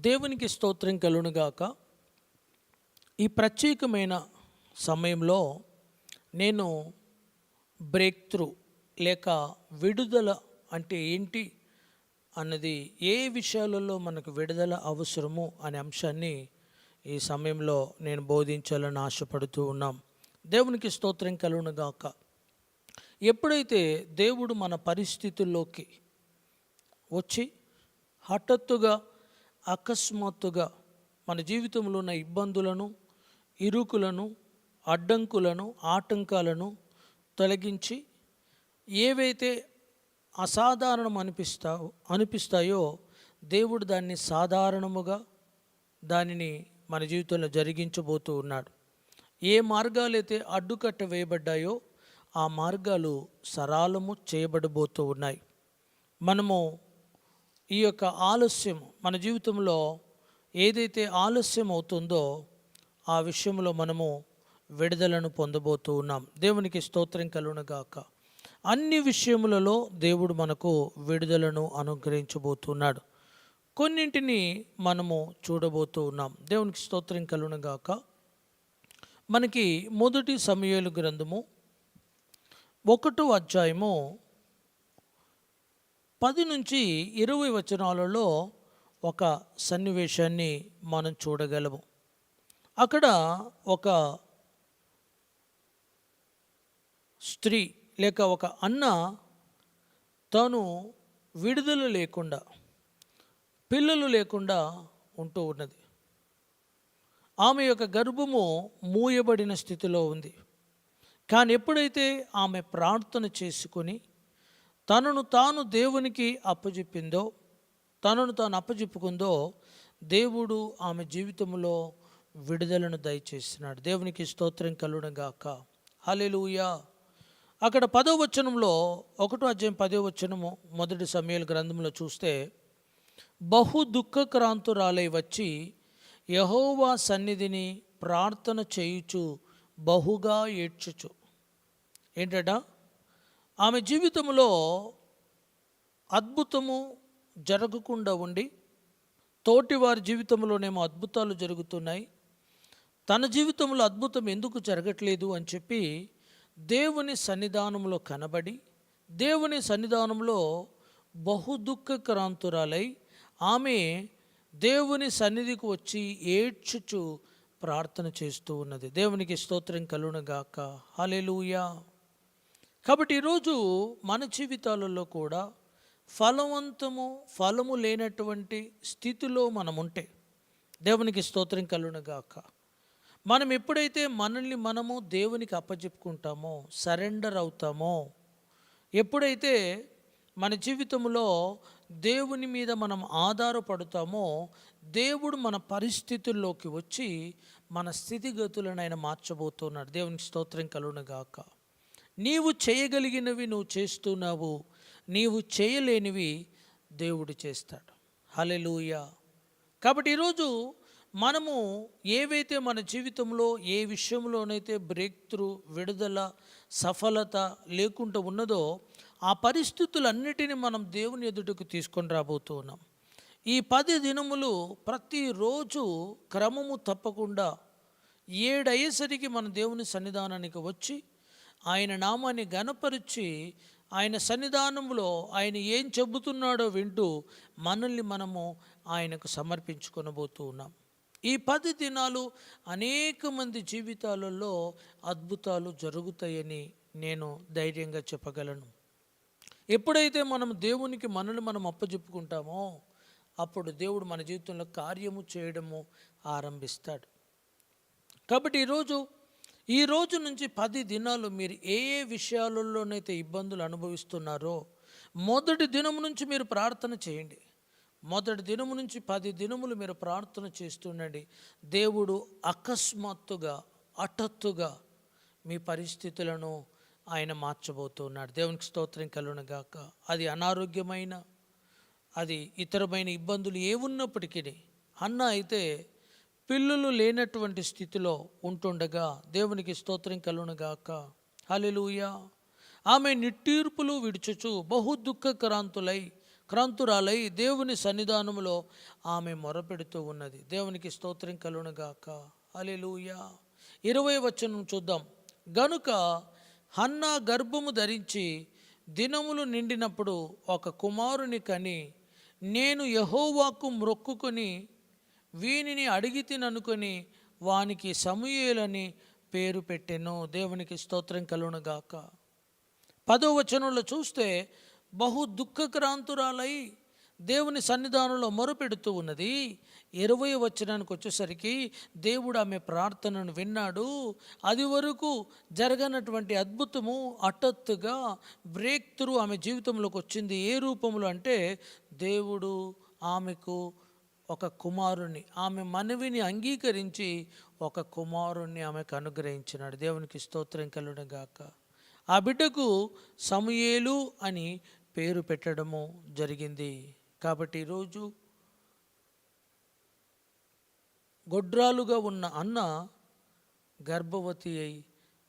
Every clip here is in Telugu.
దేవునికి స్తోత్రం కలుగునుగాక. ఈ ప్రత్యేకమైన సమయంలో నేను బ్రేక్ త్రూ లేక విడుదల అంటే ఏంటి అన్నది, ఏ విషయాలలో మనకు విడుదల అవసరము అనే అంశాన్ని ఈ సమయంలో నేను బోధించాలని ఆశపడుతూ ఉన్నాం. దేవునికి స్తోత్రం కలుగునుగాక. ఎప్పుడైతే దేవుడు మన పరిస్థితుల్లోకి వచ్చి హఠాత్తుగా అకస్మాత్తుగా మన జీవితంలో ఉన్న ఇబ్బందులను, ఇరుకులను, అడ్డంకులను, ఆటంకాలను తొలగించి ఏవైతే అసాధారణం అనిపిస్తాయో దేవుడు దాన్ని సాధారణముగా దానిని మన జీవితంలో జరిగించబోతూ ఉన్నాడు. ఏ మార్గాలైతే అడ్డుకట్ట వేయబడ్డాయో ఆ మార్గాలు సరళము చేయబడబోతూ ఉన్నాయి. మనము ఈ యొక్క ఆలస్యం మన జీవితంలో ఏదైతే ఆలస్యం అవుతుందో ఆ విషయంలో మనము విడుదలను పొందబోతూ ఉన్నాం. దేవునికి స్తోత్రం కలుగునుగాక. అన్ని విషయములలో దేవుడు మనకు విడుదలను అనుగ్రహించబోతున్నాడు. కొన్నింటిని మనము చూడబోతూ ఉన్నాం. దేవునికి స్తోత్రం కలుగునుగాక. మనకి మొదటి సమూయేలు గ్రంథము 1వ అధ్యాయము 10 నుంచి 20 వచనాలలో ఒక సన్నివేశాన్ని మనం చూడగలము. అక్కడ ఒక స్త్రీ లేక ఒక అన్న తాను విడుదల లేకుండా, పిల్లలు లేకుండా ఉంటూ ఉన్నది. ఆమె యొక్క గర్భము మూయబడిన స్థితిలో ఉంది. కానీ ఎప్పుడైతే ఆమె ప్రార్థన చేసుకొని తనను తాను దేవునికి అప్పచెప్పిందో, తనను తాను అప్పచెప్పుకుందో, దేవుడు ఆమె జీవితంలో విడుదలను దయచేసినాడు. దేవునికి స్తోత్రం కలుగునుగాక. హల్లెలూయా. అక్కడ 10వ వచనంలో, 1వ అధ్యాయం 10వ వచనము మొదటి సమూయేలు గ్రంథంలో చూస్తే, బహు దుఃఖక్రాంతురాలై వచ్చి యెహోవా సన్నిధిని ప్రార్థన చేయుచు బహుగా ఏడ్చుచు. ఏంటట? ఆమె జీవితంలో అద్భుతము జరగకుండా ఉండి, తోటి వారి జీవితంలోనేమో అద్భుతాలు జరుగుతున్నాయి, తన జీవితంలో అద్భుతం ఎందుకు జరగట్లేదు అని చెప్పి దేవుని సన్నిధానంలో కనబడి, దేవుని సన్నిధానంలో బహు దుఃఖక్రాంతురాలై ఆమె దేవుని సన్నిధికి వచ్చి ఏడ్చుచు ప్రార్థన చేస్తూ ఉన్నది. దేవునికి స్తోత్రం కలుగునుగాక. హల్లెలూయా. కాబట్టి ఈరోజు మన జీవితాలలో కూడా ఫలము లేనటువంటి స్థితిలో మనం ఉంటే, దేవునికి స్తోత్రం కలుగునుగాక, మనం ఎప్పుడైతే మనల్ని మనము దేవునికి అప్పచెప్పుకుంటామో, సరెండర్ అవుతామో, ఎప్పుడైతే మన జీవితంలో దేవుని మీద మనం ఆధారపడతామో, దేవుడు మన పరిస్థితుల్లోకి వచ్చి మన స్థితిగతులను ఆయన మార్చబోతున్నాడు. దేవునికి స్తోత్రం కలుగునుగాక. నీవు చేయగలిగినవి నువ్వు చేస్తున్నావు, నీవు చేయలేనివి దేవుడు చేస్తాడు. హల్లెలూయా. కాబట్టి ఈరోజు మనము ఏవైతే మన జీవితంలో ఏ విషయంలోనైతే బ్రేక్ త్రూ, విడుదల, సఫలత లేకుండా ఉన్నదో ఆ పరిస్థితులన్నిటినీ మనం దేవుని ఎదుటకు తీసుకొని రాబోతూ ఉన్నాం. ఈ 10 దినములు ప్రతిరోజు క్రమము తప్పకుండా 7 అయ్యేసరికి మన దేవుని సన్నిధానానికి వచ్చి ఆయన నామాన్ని ఘనపరిచి ఆయన సన్నిధానంలో ఆయన ఏం చెబుతున్నాడో వింటూ మనల్ని మనము ఆయనకు సమర్పించుకొనబోతూ ఉన్నాం. ఈ 10 దినాలు అనేక మంది జీవితాలలో అద్భుతాలు జరుగుతాయని నేను ధైర్యంగా చెప్పగలను. ఎప్పుడైతే మనం దేవునికి మనల్ని మనం అప్పచెప్పుకుంటామో అప్పుడు దేవుడు మన జీవితంలో కార్యము చేయడము ఆరంభిస్తాడు. కాబట్టి ఈ రోజు నుంచి 10 దినాలు మీరు ఏ విషయాలలోనైతే ఇబ్బందులు అనుభవిస్తున్నారో మొదటి దినం నుంచి మీరు ప్రార్థన చేయండి. మొదటి దినము నుంచి 10 దినములు మీరు ప్రార్థన చేస్తుండండి. దేవుడు అకస్మాత్తుగా, హఠాత్తుగా మీ పరిస్థితులను ఆయన మార్చబోతున్నాడు. దేవునికి స్తోత్రం కలుగునుగాక. అది అనారోగ్యమైన, అది ఇతరమైన ఇబ్బందులు ఏమున్నప్పటికీ, అన్న అయితే పిల్లలు లేనటువంటి స్థితిలో ఉంటుండగా దేవునికి స్తోత్రం కలుగునుగాక. హల్లెలూయా. ఆమె నిట్టూర్పులు విడుచుచు బహు దుఃఖక్రాంతులై క్రాంతురాలై దేవుని సన్నిధానములో ఆమె మొరపెడుతూ ఉన్నది. దేవునికి స్తోత్రం కలుగునుగాక. హల్లెలూయా. 20వ వచనం చూద్దాం. గనుక హన్నా గర్భము ధరించి దినములు నిండినప్పుడు ఒక కుమారుని కని, నేను యెహోవాకు మ్రొక్కుకొని వీనిని అడిగితిననుకొని వానికి సమూయేలని పేరు పెట్టెను. దేవునికి స్తోత్రం కలుగునుగాక. 10వ వచనంలో చూస్తే బహు దుఃఖక్రాంతురాలై దేవుని సన్నిధానంలో మొరపెడుతూ ఉన్నది. 20వ వచనానికి వచ్చేసరికి దేవుడు ఆమె ప్రార్థనను విన్నాడు. అది వరకు జరగనటువంటి అద్భుతము హఠాత్తుగా బ్రేక్ త్రూ ఆమె జీవితంలోకి వచ్చింది. ఏ రూపంలో అంటే దేవుడు ఆమెకు ఒక కుమారుణ్ణి, ఆమె మనవిని అంగీకరించి ఒక కుమారుణ్ణి ఆమెకు అనుగ్రహించినాడు. దేవునికి స్తోత్రం కలుగునుగాక. ఆ బిడ్డకు సమూయేలు అని పేరు పెట్టడము జరిగింది. కాబట్టి ఈరోజు గొడ్రాలుగా ఉన్న అన్న గర్భవతి అయి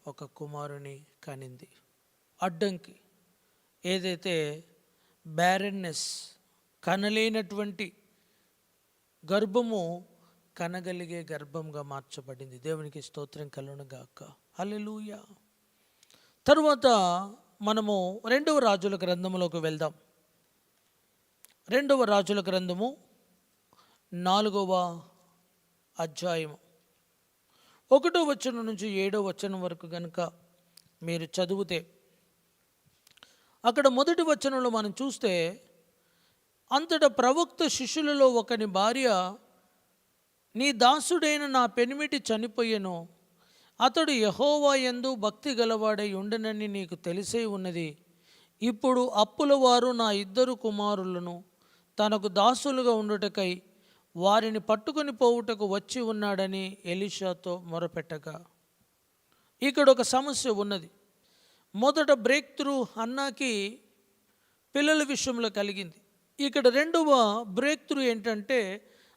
ఒక కుమారుని కనింది. అడ్డంకి ఏదైతే బ్యారెన్నెస్, కనలేనటువంటి గర్భము కనగలిగే గర్భంగా మార్చబడింది. దేవునికి స్తోత్రం కలుగునుగాక. హల్లెలూయా. తరువాత మనము 2వ రాజుల గ్రంథములోకి వెళ్దాం. 2వ రాజుల గ్రంథము 4వ అధ్యాయము 1వ వచనం నుంచి 7వ వచనం వరకు కనుక మీరు చదివితే, అక్కడ మొదటి వచనంలో మనం చూస్తే, అంతటా ప్రవక్త శిష్యులలో ఒకని భార్య, నీ దాసుడైన నా పెనిమిటి చనిపోయెను, అతడు యెహోవా యందు భక్తి గలవాడై ఉండనని నీకు తెలిసే ఉన్నది. ఇప్పుడు అప్పుల వారు నా 2 కుమారులను తనకు దాసులుగా ఉండుటకై వారిని పట్టుకొని పోవుటకు వచ్చి ఉన్నాడని ఎలీషాతో మొరపెట్టగా. ఇక్కడ ఒక సమస్య ఉన్నది. మొదట బ్రేక్ త్రూ హన్నాకి పిల్లల విషయంలో కలిగింది. ఇక్కడ 2వ బ్రేక్ త్రూ ఏంటంటే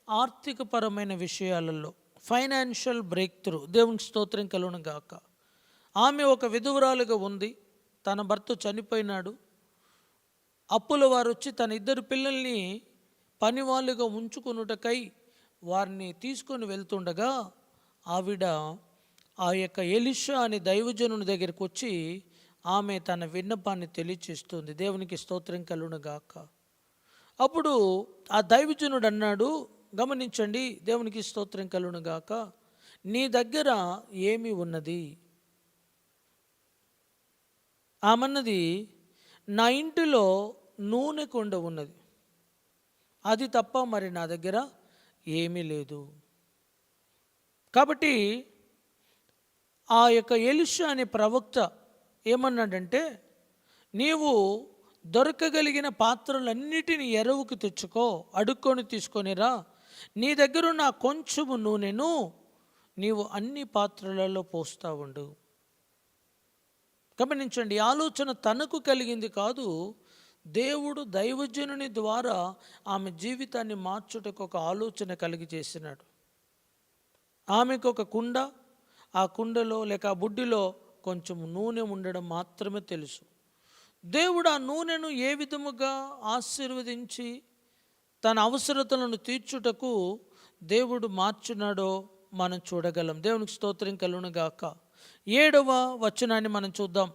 ఆర్థికపరమైన విషయాలలో, ఫైనాన్షియల్ బ్రేక్ త్రూ. దేవునికి స్తోత్రం కలుగునుగాక. ఆమె ఒక విధువరాలుగా ఉంది. తన భర్త చనిపోయినాడు. అప్పుల వారు వచ్చి తన 2 పిల్లల్ని పనివాళ్ళుగా ఉంచుకొనుటకై వారిని తీసుకొని వెళ్తుండగా, ఆవిడ ఆ యొక్క ఎలీషా అనే దైవజనుని దగ్గరికి వచ్చి ఆమె తన విన్నపాన్ని తెలియచేస్తుంది. దేవునికి స్తోత్రం కలుగునుగాక. అప్పుడు ఆ దైవజనుడు అన్నాడు, గమనించండి, దేవునికి స్తోత్రం కలుగునుగాక, నీ దగ్గర ఏమి ఉన్నది? ఆమన్నది, నా ఇంటిలో నూనె కుండ ఉన్నది, అది తప్ప మరి నా దగ్గర ఏమీ లేదు. కాబట్టి ఆ యొక్క ఎలీషా అనే ప్రవక్త ఏమన్నాడంటే, నీవు దొరకగలిగిన పాత్రలన్నిటిని ఎరువుకు తెచ్చుకో, అడుక్కొని తీసుకొనిరా, నీ దగ్గరున్న కొంచెము నూనెను నీవు అన్ని పాత్రలలో పోస్తా ఉండు. గమనించండి, ఆలోచన తనకు కలిగింది కాదు, దేవుడు దైవజనుని ద్వారా ఆమె జీవితాన్ని మార్చుటకు ఒక ఆలోచన కలిగి చేసినాడు. ఆమెకు ఒక కుండ, ఆ కుండలో లేక ఆ బుడ్డిలో కొంచెం నూనె ఉండడం మాత్రమే తెలుసు. దేవుడు ఆ నూనెను ఏ విధముగా ఆశీర్వదించి తన అవసరతలను తీర్చుటకు దేవుడు మార్చున్నాడో మనం చూడగలం. దేవునికి స్తోత్రం కలుగునుగాక. 7వ వచనాన్ని మనం చూద్దాం.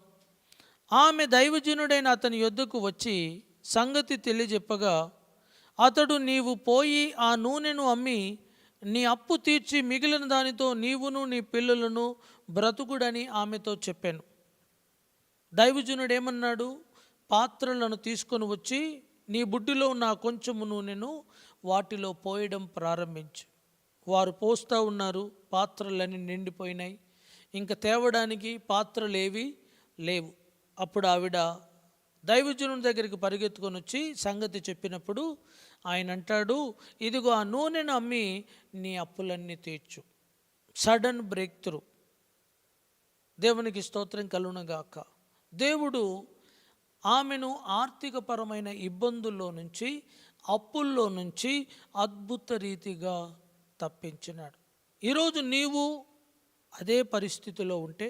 ఆమె దైవజనుడైన అతని యొద్దకు వచ్చి సంగతి తెలియజెప్పగా, అతడు, నీవు పోయి ఆ నూనెను అమ్మి నీ అప్పు తీర్చి మిగిలిన దానితో నీవును నీ పిల్లలను బ్రతుకుడని ఆమెతో చెప్పాను. దైవజనుడు ఏమన్నాడు? పాత్రలను తీసుకొని వచ్చి నీ బుడ్డిలో ఉన్న కొంచెము నూనెను వాటిలో పోయడం ప్రారంభించు. వారు పోస్తూ ఉన్నారు, పాత్రలన్నీ నిండిపోయినాయి, ఇంకా తేవడానికి పాత్రలు ఏవి లేవు. అప్పుడు ఆవిడ దైవజనుని దగ్గరికి పరిగెత్తుకొని వచ్చి సంగతి చెప్పినప్పుడు ఆయన అంటాడు, ఇదిగో ఆ నూనెను అమ్మి నీ అప్పులన్నీ తీర్చు. Sudden brake through. దేవునికి స్తోత్రం కలుగునుగాక. దేవుడు ఆమెను ఆర్థికపరమైన ఇబ్బందుల్లో నుంచి, అప్పుల్లో నుంచి అద్భుత రీతిగా తప్పించినాడు. ఈరోజు నీవు అదే పరిస్థితిలో ఉంటే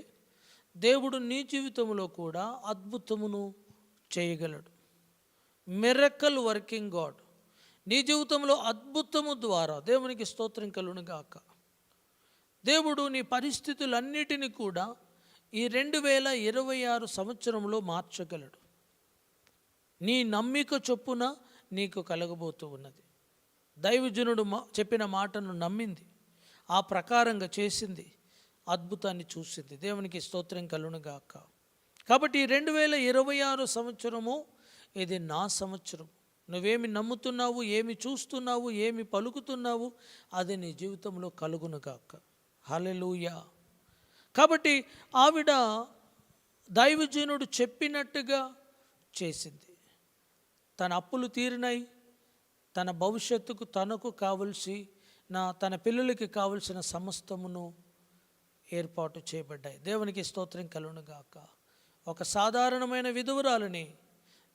దేవుడు నీ జీవితంలో కూడా అద్భుతమును చేయగలడు. Miracle working God. నీ జీవితంలో అద్భుతము ద్వారా దేవునికి స్తోత్రం కలుగును గాక. దేవుడు నీ పరిస్థితులన్నిటినీ కూడా ఈ 2026 సంవత్సరంలో మార్చగలడు. నీ నమ్మిక చొప్పున నీకు కలగబోతూ ఉన్నది. దైవజనుడు చెప్పిన మాటను నమ్మింది, ఆ ప్రకారంగా చేసింది, అద్భుతాన్ని చూసింది. దేవునికి స్తోత్రం కలుగును గాక. కాబట్టి ఈ 2026 సంవత్సరము ఇది నా సంవత్సరం. నువ్వేమి నమ్ముతున్నావు, ఏమి చూస్తున్నావు, ఏమి పలుకుతున్నావు, అది నీ జీవితంలో కలుగును గాక. హల్లెలూయా. కాబట్టి ఆవిడ దైవజనుడు చెప్పినట్టుగా చేసింది. తన అప్పులు తీరినాయి, తన భవిష్యత్తుకు తనకు తన పిల్లలకి కావలసిన సమస్తమును ఏర్పాటు చేయబడ్డాయి. దేవునికి స్తోత్రం కలుగును గాక. ఒక సాధారణమైన విధవరాలని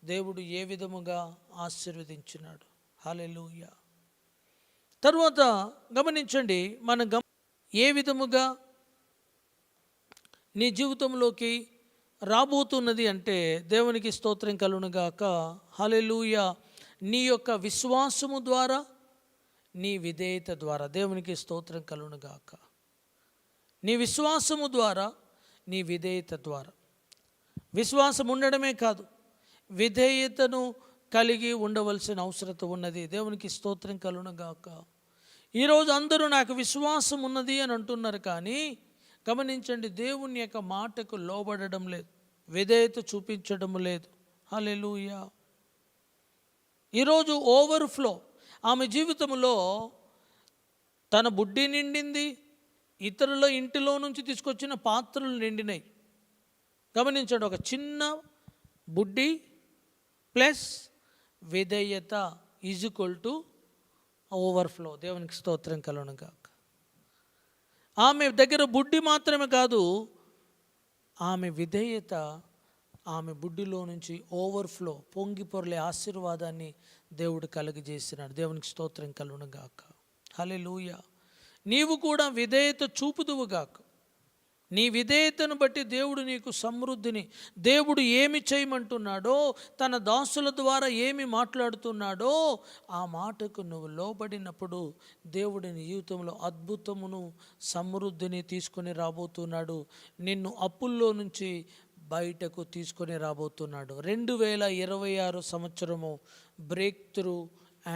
దేవుడు ఏ విధముగా ఆశీర్వదించినాడు. హల్లెలూయా. తర్వాత గమనించండి, ఏ విధముగా నీ జీవితంలోకి రాబోతున్నది అంటే దేవునికి స్తోత్రం కలుగును గాక. హల్లెలూయా. నీ యొక్క విశ్వాసము ద్వారా, నీ విధేయత ద్వారా. దేవునికి స్తోత్రం కలుగును గాక. నీ విశ్వాసము ద్వారా, నీ విధేయత ద్వారా. విశ్వాసం ఉండడమే కాదు, విధేయతను కలిగి ఉండవలసిన అవసరం ఉన్నది. దేవునికి స్తోత్రం కలుగును గాక. ఈరోజు అందరూ నాకు విశ్వాసం ఉన్నది అని అంటున్నారు, కానీ గమనించండి, దేవుని యొక్క మాటకు లోబడడం లేదు, విధేయత చూపించడం లేదు. హల్లెలూయా. ఈరోజు ఓవర్ఫ్లో ఆమె జీవితంలో తన బుడ్డి నిండింది, ఇతరుల ఇంటిలో నుంచి తీసుకొచ్చిన పాత్రలు నిండినాయి. గమనించండి, ఒక చిన్న బుడ్డి ప్లస్ విధేయత ఈజ్ఈక్వల్ టు ఓవర్ఫ్లో. దేవునికి స్తోత్రం కలుగును గాక. ఆమె దగ్గర బుడ్డి మాత్రమే కాదు, ఆమె విధేయత ఆమె బుడ్డిలో నుంచి ఓవర్ఫ్లో, పొంగి పొర్లే ఆశీర్వాదాన్ని దేవుడు కలుగజేసినాడు. దేవునికి స్తోత్రం కలుగును గాక. హల్లెలూయా. నీవు కూడా విధేయత చూపుదువు గాక. నీ విధేయతను బట్టి దేవుడు నీకు సమృద్ధిని, దేవుడు ఏమి చేయమంటున్నాడో, తన దాసుల ద్వారా ఏమి మాట్లాడుతున్నాడో ఆ మాటకు నువ్వు లోబడినప్పుడు దేవుడి నీ జీవితంలో అద్భుతమును, సమృద్ధిని తీసుకొని రాబోతున్నాడు. నిన్ను అప్పుల్లో నుంచి బయటకు తీసుకొని రాబోతున్నాడు. 2026 సంవత్సరము బ్రేక్ త్రూ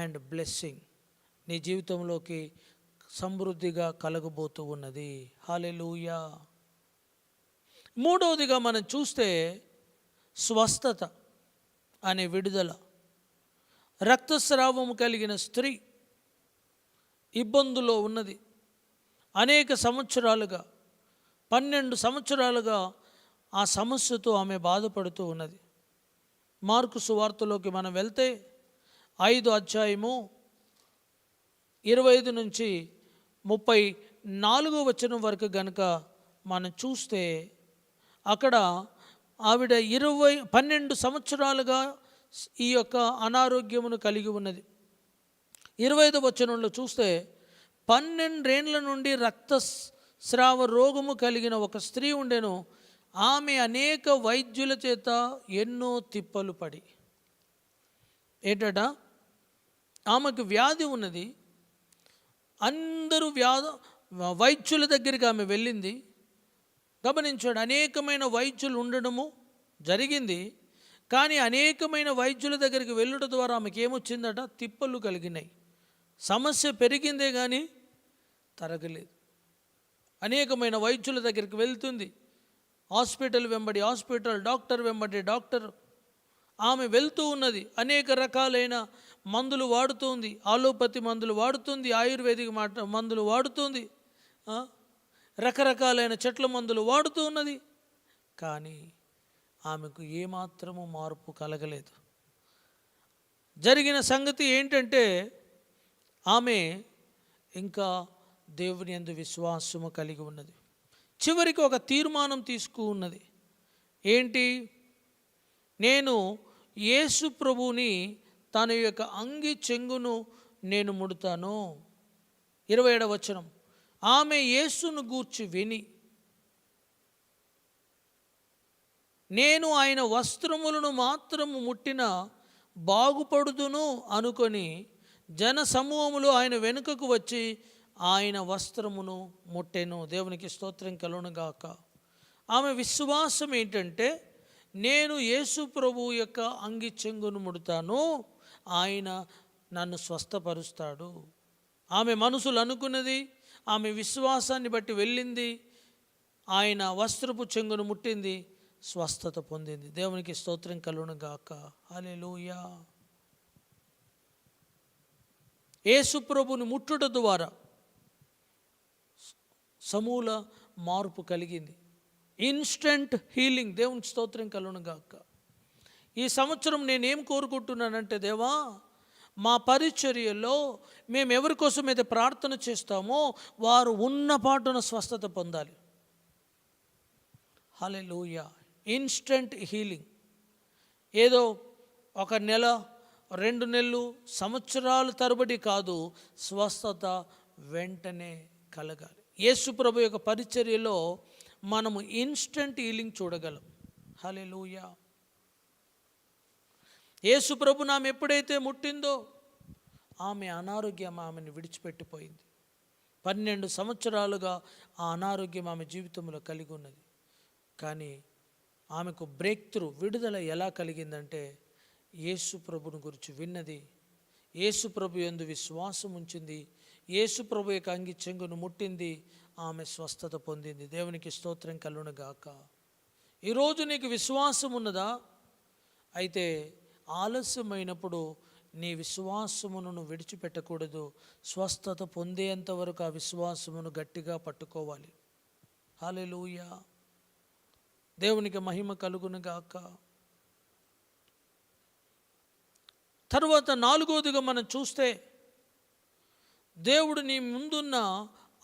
అండ్ బ్లెస్సింగ్ నీ జీవితంలోకి సమృద్ధిగా కలగబోతూ ఉన్నది. హల్లెలూయా. మూడవదిగా మనం చూస్తే స్వస్థత అనే విడుదల. రక్తస్రావము కలిగిన స్త్రీ ఇబ్బందులో ఉన్నది. అనేక సంవత్సరాలుగా, 12 సంవత్సరాలుగా ఆ సమస్యతో ఆమె బాధపడుతూ ఉన్నది. మార్కు సువార్తలోకి మనం వెళ్తే 5వ అధ్యాయము 25 నుంచి 34వ వచనం వరకు గనుక మనం చూస్తే అక్కడ ఆవిడ 12 సంవత్సరాలుగా ఈ యొక్క అనారోగ్యమును కలిగి ఉన్నది. 25వ వచనంలో చూస్తే 12 ఏండ్ల నుండి రక్తస్రావ రోగము కలిగిన ఒక స్త్రీ ఉండెను. ఆమె అనేక వైద్యుల చేత ఎన్నో తిప్పలు పడి, ఏంటట, ఆమెకు వ్యాధి ఉన్నది. అందరూ వైద్యుల దగ్గరికి ఆమె వెళ్ళింది. గమనించాడు, అనేకమైన వైద్యులు ఉండడము జరిగింది. కానీ అనేకమైన వైద్యుల దగ్గరికి వెళ్ళడం ద్వారా ఆమెకి ఏమొచ్చిందట? తిప్పలు కలిగినాయి. సమస్య పెరిగిందే కానీ తరగలేదు. అనేకమైన వైద్యుల దగ్గరికి వెళ్తుంది. హాస్పిటల్ వెంబడి హాస్పిటల్, డాక్టర్ వెంబడి డాక్టర్ ఆమె వెళ్తూ ఉన్నది. అనేక రకాలైన మందులు వాడుతుంది. ఆలోపతి మందులు వాడుతుంది, ఆయుర్వేదిక మందులు వాడుతుంది, రకరకాలైన చెట్ల మందులు వాడుతూ ఉన్నది. కానీ ఆమెకు ఏమాత్రము మార్పు కలగలేదు. జరిగిన సంగతి ఏంటంటే ఆమె ఇంకా దేవుని యందు విశ్వాసము కలిగి ఉన్నది. చివరికి ఒక తీర్మానం తీసుకున్నది. ఏంటి? నేను యేసు ప్రభువుని తన యొక్క అంగి చెంగును నేను ముడతాను. 27వ వచనం, ఆమె యేసును గూర్చి విని నేను ఆయన వస్త్రములను మాత్రము ముట్టిన బాగుపడుదును అనుకొని జన సమూహములు ఆయన వెనుకకు వచ్చి ఆయన వస్త్రమును ముట్టెను. దేవునికి స్తోత్రం కలుగును గాక. ఆమె విశ్వాసం ఏంటంటే, నేను యేసు ప్రభు యొక్క అంగి చెంగును ముడతాను, ఆయన నన్ను స్వస్థపరుస్తాడు. ఆమె మనసులు అనుకున్నది, ఆమె విశ్వాసాన్ని బట్టి వెళ్ళింది, ఆయన వస్త్రపు చెంగును ముట్టింది, స్వస్థత పొందింది. దేవునికి స్తోత్రం కలుగును గాక. హల్లెలూయా. యేసు ప్రభుని ముట్టుట ద్వారా సమూల మార్పు కలిగింది. Instant healing. దేవునికి స్తోత్రం కలుగును గాక. ఈ సంవత్సరం నేనేం కోరుకుంటున్నానంటే, దేవా, మా పరిచర్యలో మేము ఎవరి కోసం అయితే ప్రార్థన చేస్తామో వారు ఉన్న పాటున స్వస్థత పొందాలి. హల్లెలూయా. Instant healing. ఏదో ఒక నెల, 2 నెలలు, సంవత్సరాల తరబడి కాదు, స్వస్థత వెంటనే కలగాలి. యేసు ప్రభు యొక్క పరిచర్యలో మనము ఇన్స్టెంట్ హీలింగ్ చూడగలం. హల్లెలూయా. యేసు ప్రభు ఆమె ఎప్పుడైతే ముట్టిందో ఆమె అనారోగ్యం ఆమెను విడిచిపెట్టిపోయింది. 12 సంవత్సరాలుగా ఆ అనారోగ్యం ఆమె జీవితంలో కలిగి ఉన్నది. కానీ ఆమెకు బ్రేక్ త్రూ, విడుదల ఎలా కలిగిందంటే, యేసు ప్రభుని గురించి విన్నది, యేసు ప్రభు యందు విశ్వాసం ఉంచింది, యేసు ప్రభు యొక్క అంగి చెంగును ముట్టింది, ఆమె స్వస్థత పొందింది. దేవునికి స్తోత్రం కలుగును గాక. ఈరోజు నీకు విశ్వాసం ఉన్నదా? అయితే ఆలస్యమైనప్పుడు నీ విశ్వాసమును విడిచిపెట్టకూడదు. స్వస్థత పొందేంత వరకు ఆ విశ్వాసమును గట్టిగా పట్టుకోవాలి. హల్లెలూయా. దేవునికి మహిమ కలుగును గాక. తరువాత 4వదిగా మనం చూస్తే, దేవుడు నీ ముందున్న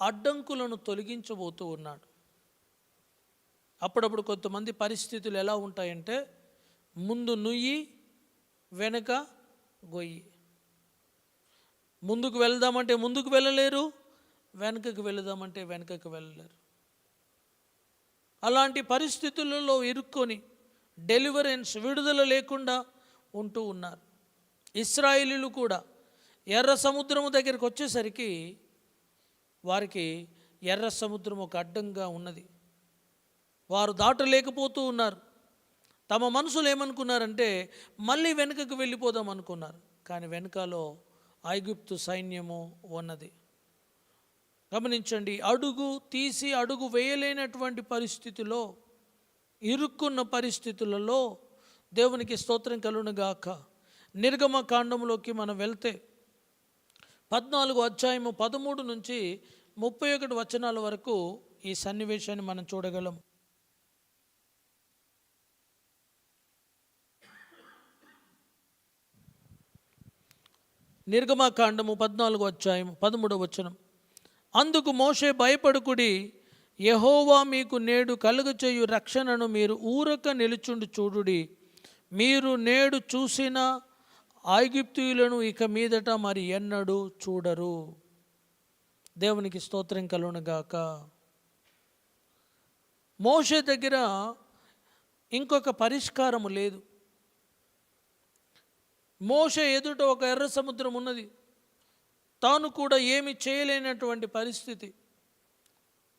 అడ్డంకులను తొలగించబోతూ ఉన్నాడు. అప్పుడప్పుడు కొంతమంది పరిస్థితులు ఎలా ఉంటాయంటే, ముందు నుయ్యి వెనక గొయ్యి. ముందుకు వెళ్దామంటే ముందుకు వెళ్ళలేరు, వెనకకు వెళదామంటే వెనకకు వెళ్ళలేరు. అలాంటి పరిస్థితులలో ఇరుక్కొని డెలివరెన్స్, విడుదల లేకుండా ఉంటూ ఉన్నారు. ఇశ్రాయేలీయులు కూడా ఎర్ర సముద్రము దగ్గరికి వచ్చేసరికి వారికి ఎర్ర సముద్రం ఒక అడ్డంగా ఉన్నది. వారు దాటలేకపోతూ ఉన్నారు. తమ మనసులు ఏమనుకున్నారంటే, మళ్ళీ వెనుకకు వెళ్ళిపోదాం అనుకున్నారు. కానీ వెనుకలో ఐగుప్తు సైన్యము ఉన్నది. గమనించండి, అడుగు తీసి అడుగు వేయలేనటువంటి పరిస్థితిలో, ఇరుక్కున్న పరిస్థితులలో దేవునికి స్తోత్రం కలుగును గాక. నిర్గమకాండంలోకి మనం వెళ్తే 14వ అధ్యాయము 13 నుంచి 31 వచనాల వరకు ఈ సన్నివేశాన్ని మనం చూడగలం. నిర్గమకాండము 14వ అధ్యాయం 13వ వచనం. అందుకు మోషే, భయపడుకుడి, యెహోవా మీకు నేడు కలుగచేయు రక్షణను మీరు ఊరక నిలుచుండి చూడుడి. మీరు నేడు చూసిన ఐగుప్తీయులను ఇక మీదట మరి ఎన్నడూ చూడరు. దేవునికి స్తోత్రం కలుగును గాక. మోషే దగ్గర ఇంకొక పరిష్కారము లేదు. మోషే ఎదుట ఒక ఎర్ర సముద్రం ఉన్నది. తాను కూడా ఏమి చేయలేనటువంటి పరిస్థితి.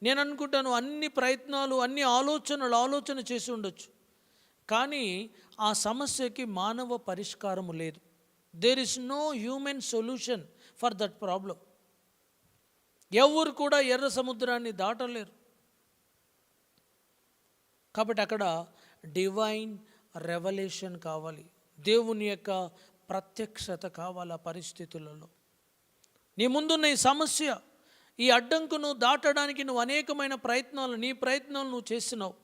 నేను అనుకుంటాను, అన్ని ప్రయత్నాలు, అన్ని ఆలోచన చేసి ఉండొచ్చు, కానీ ఆ సమస్యకి మానవ పరిష్కారము లేదు. There is no human solution for that problem. ఎవరు కూడా ఎర్ర సముద్రాన్ని దాటలేరు. కాబట్టి అక్కడ డివైన్ రెవల్యూషన్ కావాలి, దేవుని యొక్క ప్రత్యక్షత కావాలి. ఆ పరిస్థితులలో నీ ముందున్న ఈ సమస్య, ఈ అడ్డంకును దాటడానికి నువ్వు అనేకమైన ప్రయత్నాలు, నీ ప్రయత్నాలు నువ్వు చేసినావు,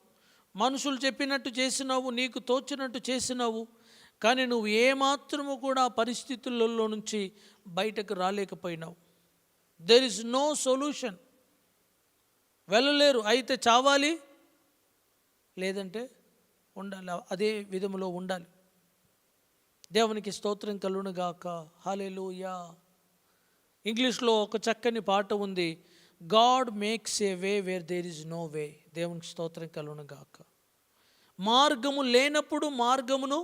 మనుషులు చెప్పినట్టు చేసినావు, నీకు తోచినట్టు చేసినావు, కానీ నువ్వు ఏమాత్రము కూడా ఆ పరిస్థితులలో నుంచి బయటకు రాలేకపోయినావు. There is no solution. వెళ్ళలేరు. అయితే చావాలి, లేదంటే ఉండాలి. అదే విధములో ఉండాలి. దేవునికి స్తోత్రం కలుగును గాక. హల్లెలూయా. ఇంగ్లీష్లో ఒక చక్కని పాట ఉంది, God makes a way where there is no way. దేవునికి స్తోత్రం కలుగును గాక. మార్గము లేనప్పుడు మార్గమును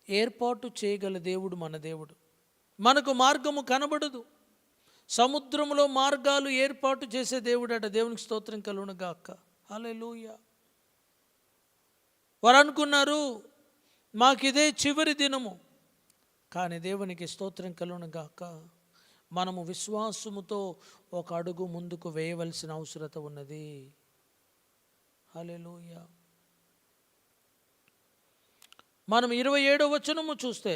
ఏర్పాటు చేయగల దేవుడు మన దేవుడు. మనకు మార్గము కనబడదు, సముద్రంలో మార్గాలు ఏర్పాటు చేసే దేవుడట. దేవునికి స్తోత్రం కలుగును గాక. హల్లెలూయా. వారు అనుకున్నారు మాకిదే చివరి దినము, కానీ దేవునికి స్తోత్రం కలుగును గాక. మనము విశ్వాసముతో ఒక అడుగు ముందుకు వేయవలసిన అవసరత ఉన్నది. హల్లెలూయా. మనం 27వ వచనము చూస్తే,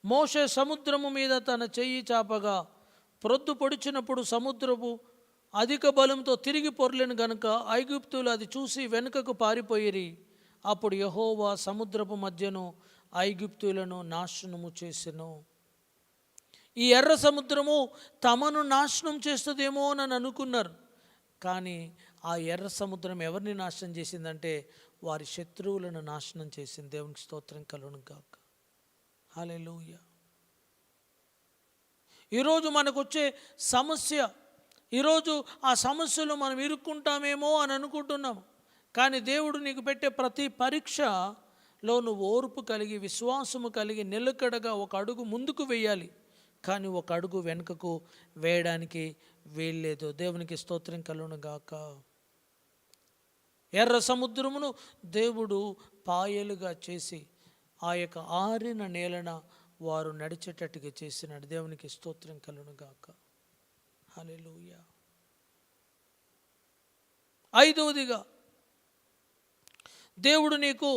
మోషే సముద్రము మీద తన చెయ్యి చాపగా ప్రొద్దు పొడిచినప్పుడు సముద్రపు అధిక బలంతో తిరిగి పొర్లెను గనుక ఐగుప్తులు అది చూసి వెనుకకు పారిపోయిరి. అప్పుడు యెహోవా సముద్రపు మధ్యను ఐగుప్తులను నాశనము చేసెను. ఈ ఎర్ర సముద్రము తమను నాశనం చేస్తుందేమో అని అనుకున్నారు, కానీ ఆ ఎర్ర సముద్రం ఎవరిని నాశనం చేసిందంటే వారి శత్రువులను నాశనం చేసింది. దేవునికి స్తోత్రం కలుగును గాక. హల్లెలూయా. ఈరోజు మనకు వచ్చే సమస్య, ఈరోజు ఆ సమస్యలు మనం ఇరుక్కుంటామేమో అని అనుకుంటున్నాం, కానీ దేవుడు నీకు పెట్టే ప్రతి పరీక్షలో నువ్వు ఓర్పు కలిగి విశ్వాసము కలిగి నిలకడగా ఒక అడుగు ముందుకు వేయాలి, కానీ ఒక అడుగు వెనుకకు వేయడానికి వీల్లేదు. దేవునికి స్తోత్రం కలుగును గాక. ఎర్ర సముద్రమును దేవుడు పాయలుగా చేసి ఆ యొక్క ఆరిన నేలన వారు నడిచేటట్టుగా చేసినాడు. దేవునికి స్తోత్రం కలుగును గాక. హల్లెలూయా. ఐదవదిగా, దేవుడు నీకు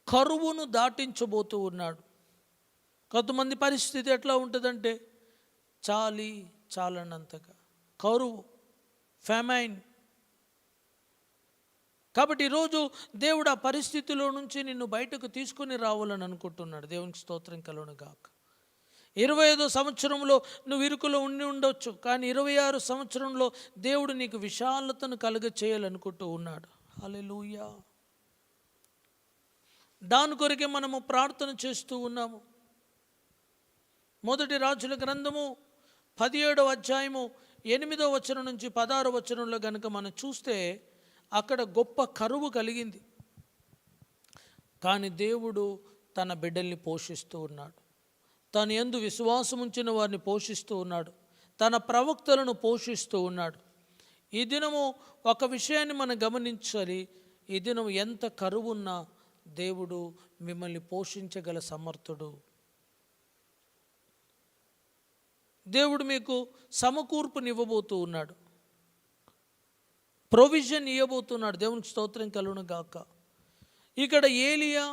కరువును దాటించబోతూ ఉన్నాడు. కొంతమంది పరిస్థితి ఎట్లా ఉంటుందంటే చాలనంతగా కరువు, ఫెమైన్. కాబట్టి ఈరోజు దేవుడు ఆ పరిస్థితిలో నుంచి నిన్ను బయటకు తీసుకుని రావాలని అనుకుంటున్నాడు. దేవునికి స్తోత్రం కలుగును గాక. 25వ సంవత్సరంలో నువ్వు ఇరుకులో ఉండి ఉండొచ్చు, కానీ 26 సంవత్సరంలో దేవుడు నీకు విశాలతను కలుగ చేయాలనుకుంటూ ఉన్నాడు. హల్లెలూయా. దాని కొరకే మనము ప్రార్థన చేస్తూ ఉన్నాము. మొదటి రాజుల గ్రంథము 17వ అధ్యాయము 8వ వచనం నుంచి 16వ వచనంలో కనుక మనం చూస్తే అక్కడ గొప్ప కరువు కలిగింది, కానీ దేవుడు తన బిడ్డల్ని పోషిస్తూ ఉన్నాడు. తను యందు విశ్వాసం ఉంచిన వారిని పోషిస్తూ ఉన్నాడు. తన ప్రవక్తలను పోషిస్తూ ఉన్నాడు. ఈ దినము ఒక విషయాన్ని మనం గమనించాలి. ఈ దినం ఎంత కరువు ఉన్నా దేవుడు మిమ్మల్ని పోషించగల సమర్థుడు. దేవుడు మీకు సమకూర్పునివ్వబోతూ ఉన్నాడు, ప్రొవిజన్ ఇవ్వబోతున్నాడు. దేవునికి స్తోత్రం కలుగును గాక. ఇక్కడ ఏలియా,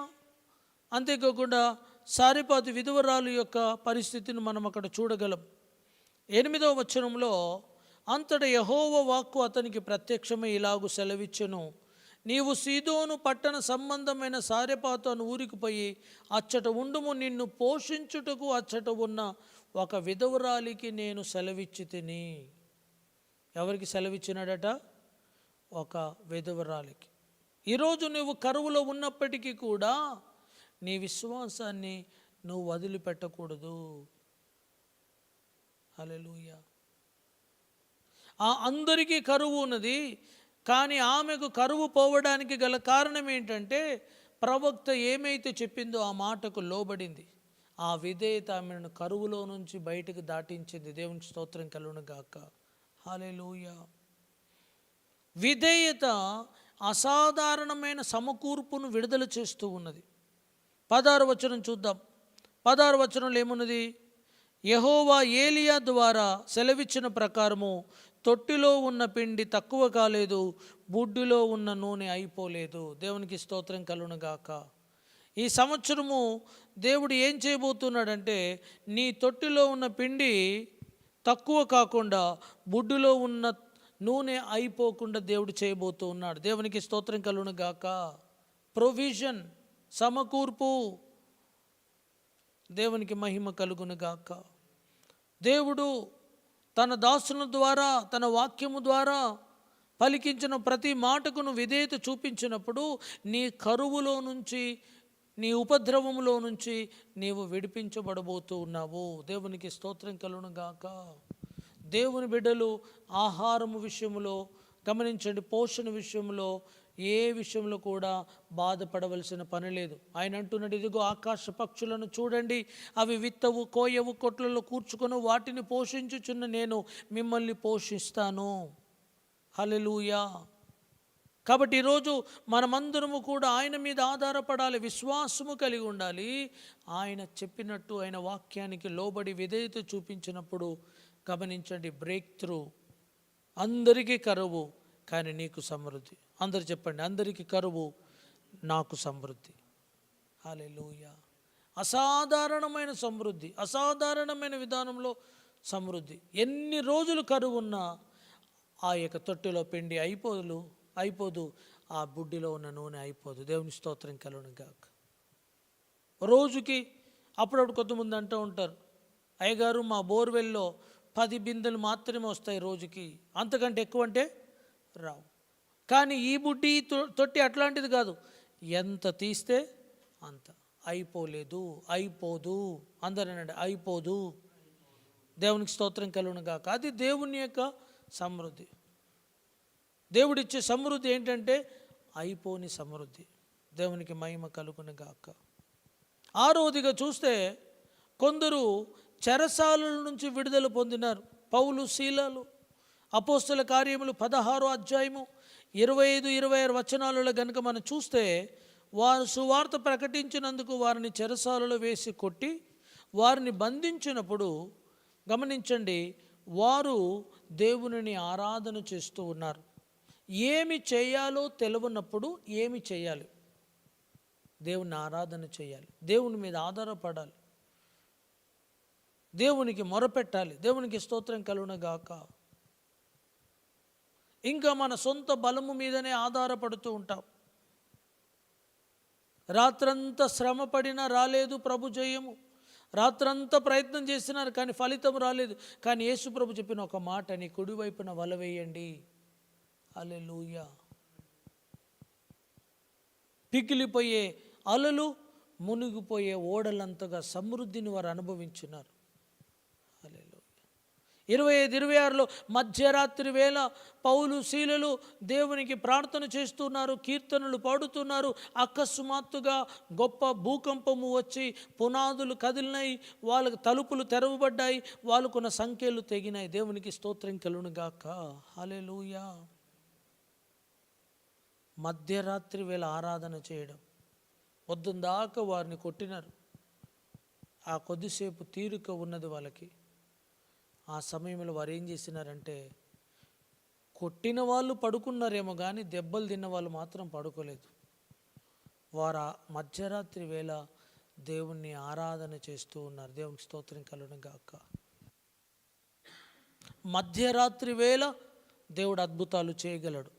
అంతేకాకుండా సారెపాతు విధవరాలు యొక్క పరిస్థితిని మనం అక్కడ చూడగలం. 8వ వచనంలో, అంతటా యెహోవా వాక్కు అతనికి ప్రత్యక్షమై ఇలాగు సెలవిచ్చెను, నీవు సీదోను పట్టణ సంబంధమైన సారెపాతు అను ఊరికి పోయి అచ్చట ఉండుము. నిన్ను పోషించుటకు అచ్చట ఉన్న ఒక విధవరాలికి నేను సెలవిచ్చి తిని. ఎవరికి సెలవిచ్చినాడట? ఒక విధవరాలికి. ఈరోజు నువ్వు కరువులో ఉన్నప్పటికీ కూడా నీ విశ్వాసాన్ని నువ్వు వదిలిపెట్టకూడదు. హల్లెలూయా. అందరికీ కరువు ఉన్నది, కానీ ఆమెకు కరువు పోవడానికి గల కారణం ఏంటంటే ప్రవక్త ఏమైతే చెప్పిందో ఆ మాటకు లోబడింది. ఆ విధేయత ఆమెను కరువులో నుంచి బయటకు దాటించింది. దేవునికి స్తోత్రం కలుగును గాక. హల్లెలూయా. విధేయత అసాధారణమైన సమకూర్పును విడుదల చేస్తూ ఉన్నది. 16వ వచనం చూద్దాం. 16వ వచనంలో ఏమున్నది? యెహోవా ఏలియా ద్వారా సెలవిచ్చిన ప్రకారము తొట్టిలో ఉన్న పిండి తక్కువ కాలేదు, బుడ్డిలో ఉన్న నూనె అయిపోలేదు. దేవునికి స్తోత్రం కలుగును గాక. ఈ సంవత్సరము దేవుడు ఏం చేయబోతున్నాడంటే, నీ తొట్టిలో ఉన్న పిండి తక్కువ కాకుండా బుడ్డిలో ఉన్న నూనె అయిపోకుండా దేవుడు చేయబోతూ ఉన్నాడు. దేవునికి స్తోత్రం కలుగును గాక. ప్రొవిజన్, సమకూర్పు. దేవునికి మహిమ కలుగును గాక. దేవుడు తన దాసుల ద్వారా, తన వాక్యము ద్వారా పలికించిన ప్రతి మాటకును విధేయత చూపించినప్పుడు నీ కరువులో నుంచి, నీ ఉపద్రవములో నుంచి నీవు విడిపించబడబోతూ ఉన్నావు. దేవునికి స్తోత్రం కలుగును గాక. దేవుని బిడ్డలు ఆహారము విషయంలో గమనించండి, పోషణ విషయంలో ఏ విషయంలో కూడా బాధపడవలసిన పని లేదు. ఆయన అంటున్నాడు, ఇదిగో ఆకాశ పక్షులను చూడండి, అవి విత్తవు, కోయవు, కొట్లలో కూర్చుకొని వాటిని పోషించుచున్న నేను మిమ్మల్ని పోషిస్తాను. హల్లెలూయా. కాబట్టి ఈరోజు మనమందరము కూడా ఆయన మీద ఆధారపడాలి, విశ్వాసము కలిగి ఉండాలి. ఆయన చెప్పినట్టు ఆయన వాక్యానికి లోబడి విధేయత చూపించినప్పుడు గమనించండి, బ్రేక్ త్రూ. అందరికీ కరువు కానీ నీకు సమృద్ధి. అందరు చెప్పండి, అందరికీ కరువు, నాకు సమృద్ధి. హల్లెలూయా. అసాధారణమైన సమృద్ధి, అసాధారణమైన విధానంలో సమృద్ధి. ఎన్ని రోజులు కరువు ఉన్నా ఆ యొక్క తొట్టిలో పిండి అయిపోదు, ఆ బుడ్డిలో ఉన్న నూనె అయిపోదు. దేవుని స్తోత్రం కలుగును గాక. రోజుకి అప్పుడప్పుడు కొంతమంది అంటూ ఉంటారు, అయ్యగారు మా బోర్వెల్లో 10 బిందెలు మాత్రమే వస్తాయి రోజుకి, అంతకంటే ఎక్కువ అంటే రావు. కానీ ఈ బుడ్డి తొట్టి అట్లాంటిది కాదు, ఎంత తీస్తే అంత. అయిపోదు. అందరనండి, అయిపోదు. దేవునికి స్తోత్రం కలుగును గాక. అది దేవుని యొక్క సమృద్ధి. దేవుడిచ్చే సమృద్ధి ఏంటంటే అయిపోని సమృద్ధి. దేవునికి మహిమ కలుగును గాక. ఆరోదిగా చూస్తే కొందరు చెరసాలల నుంచి విడుదల పొందినారు. పౌలు, శీలలు. అపోస్తల కార్యములు 16వ అధ్యాయము 25-26 వచనాలలో గనుక మనం చూస్తే, వారు సువార్త ప్రకటించినందుకు వారిని చెరసాలలో వేసి కొట్టి వారిని బంధించినప్పుడు గమనించండి, వారు దేవునిని ఆరాధన చేస్తూ ఉన్నారు. ఏమి చేయాలో తెలియనప్పుడు ఏమి చేయాలి? దేవుని ఆరాధన చేయాలి, దేవుని మీద ఆధారపడాలి, దేవునికి మొరపెట్టాలి. దేవునికి స్తోత్రం కలుగును గాక. ఇంకా మన సొంత బలము మీదనే ఆధారపడుతూ ఉంటాం. రాత్రంతా శ్రమ పడినా రాలేదు ప్రభు జయము, రాత్రంతా ప్రయత్నం చేసినారు కానీ ఫలితం రాలేదు. కానీ యేసు ప్రభు చెప్పిన ఒక మాట, నీ కుడివైపున వల వేయండి. హల్లెలూయా. పిగిలిపోయే అలలు, మునిగిపోయే ఓడలంతగా సమృద్ధిని వారు అనుభవించున్నారు. హల్లెలూయా. 25-26లో మధ్యరాత్రి వేళ పౌలు, శీలలు దేవునికి ప్రార్థన చేస్తున్నారు, కీర్తనలు పాడుతున్నారు. అకస్మాత్తుగా గొప్ప భూకంపము వచ్చి పునాదులు కదిలినాయి, వాళ్ళకు తలుపులు తెరవబడ్డాయి, వాళ్ళకున్న సంఖ్యలు తెగినాయి. దేవునికి స్తోత్రం కలుగును గాక. హల్లెలూయా. మధ్యరాత్రి వేళ ఆరాధన చేయడం, పొద్దుందాకా వారిని కొట్టినారు. ఆ కొద్దిసేపు తీరిక ఉన్నది వాళ్ళకి. ఆ సమయంలో వారు ఏం చేసినారంటే, కొట్టిన వాళ్ళు పడుకున్నారేమో కానీ దెబ్బలు తిన్న వాళ్ళు మాత్రం పడుకోలేదు. వారు మధ్యరాత్రి వేళ దేవుణ్ణి ఆరాధన చేస్తూ ఉన్నారు. దేవునికి స్తోత్రం కలుగును గాక. మధ్యరాత్రి వేళ దేవుడు అద్భుతాలు చేయగలడు.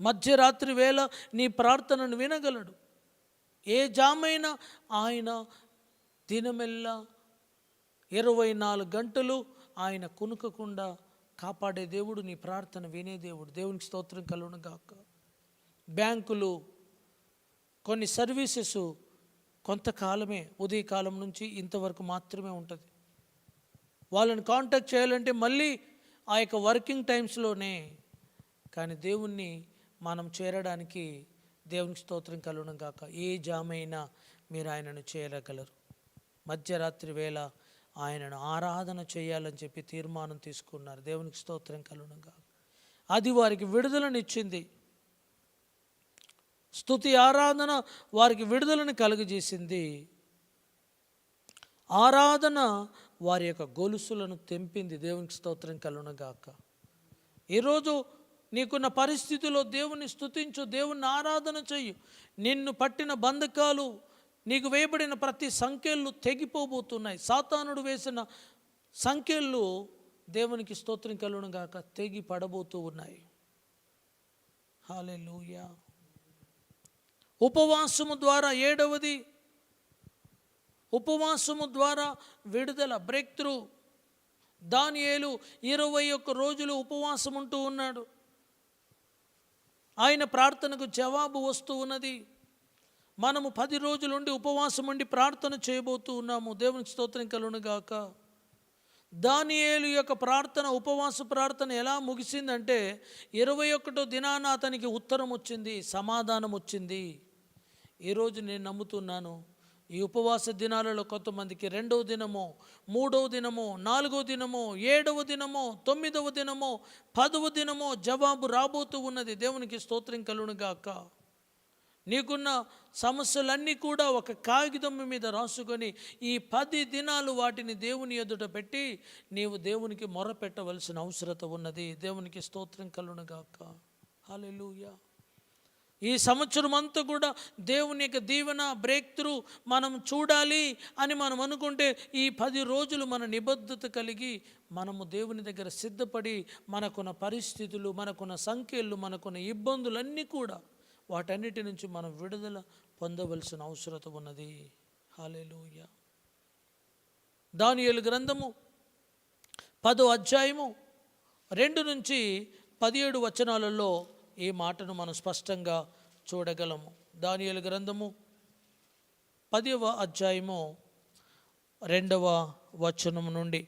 మధ్యరాత్రి వేళ నీ ప్రార్థనను వినగలడు. ఏ జామైనా ఆయన దినమెల్లా 24 గంటలు ఆయన కునుకకుండా కాపాడే దేవుడు, నీ ప్రార్థన వినే దేవుడు. దేవునికి స్తోత్రం కలుగును గాక. బ్యాంకులు, కొన్ని సర్వీసెస్ కొంతకాలమే, ఉదయకాలం నుంచి ఇంతవరకు మాత్రమే ఉంటుంది. వాళ్ళని కాంటాక్ట్ చేయాలంటే మళ్ళీ ఆ యొక్క వర్కింగ్ టైమ్స్లోనే. కానీ దేవుణ్ణి మనం చేరడానికి దేవునికి స్తోత్రం కలుగును గాక. ఏ జామైనా మీరు ఆయనను చేరగలరు. మధ్యరాత్రి వేళ ఆయనను ఆరాధన చేయాలని చెప్పి తీర్మానం తీసుకున్నారు. దేవునికి స్తోత్రం కలుగును గాక. అది వారికి విడుదలనిచ్చింది. స్తుతి ఆరాధన వారికి విడుదలను కలుగజేసింది. ఆరాధన వారి యొక్క గొలుసులను తెంపింది. దేవునికి స్తోత్రం కలుగును గాక. ఈరోజు నీకున్న పరిస్థితిలో దేవుని స్తుతించు, దేవుని ఆరాధన చెయ్యు. నిన్ను పట్టిన బంధకాలు, నీకు వేయబడిన ప్రతి సంఖ్యలు తెగిపోబోతున్నాయి. సాతానుడు వేసిన సంఖ్యలు దేవునికి స్తోత్రం కలుగును గాక తెగి పడబోతూ ఉన్నాయి. హల్లెలూయా. ఉపవాసము ద్వారా 7వది, ఉపవాసము ద్వారా విడుదల, బ్రేక్ త్రూ. దానియేలు 21 రోజులు ఉపవాసం ఉంటూ ఉన్నాడు. ఆయన ప్రార్థనకు జవాబు వస్తూ ఉన్నది. మనము 10 రోజులుండి ఉపవాసం ఉండి ప్రార్థన చేయబోతూ ఉన్నాము. దేవునికి స్తోత్రం కలుగును గాక. దానియేలు యొక్క ప్రార్థన, ఉపవాస ప్రార్థన ఎలా ముగిసిందంటే 21వ దినాన అతనికి ఉత్తరం వచ్చింది, సమాధానం వచ్చింది. ఈరోజు నేను నమ్ముతున్నాను, ఈ ఉపవాస దినాలలో కొంతమందికి 2వ దినమో, 3వ దినమో, 4వ దినమో, 7వ దినమో, 9వ దినమో, 10వ దినమో జవాబు రాబోతూ ఉన్నది. దేవునికి స్తోత్రం కలుగును గాక. నీకున్న సమస్యలన్నీ కూడా ఒక కాగితం మీద రాసుకొని ఈ 10 దినాలు వాటిని దేవుని ఎదుట పెట్టి నీవు దేవునికి మొరపెట్టవలసిన అవసరత ఉన్నది. దేవునికి స్తోత్రం కలుగును గాక. హల్లెలూయా. ఈ సంవత్సరం అంతా కూడా దేవుని యొక్క దీవెన, బ్రేక్ త్రూ మనం చూడాలి అని మనం అనుకుంటే ఈ 10 రోజులు మన నిబద్ధత కలిగి మనము దేవుని దగ్గర సిద్ధపడి మనకున్న పరిస్థితులు, మనకున్న సంఖ్యలు, మనకున్న ఇబ్బందులన్నీ కూడా వాటన్నిటి నుంచి మనం విడుదల పొందవలసిన అవసరత ఉన్నది. హల్లెలూయా. దానియేలు గ్రంథము 10వ అధ్యాయము 2 నుంచి 17 వచనాలలో ఈ మాటను మనం స్పష్టంగా చూడగలము. దానియేలు గ్రంథము 10వ అధ్యాయము 2వ వచనము నుండి,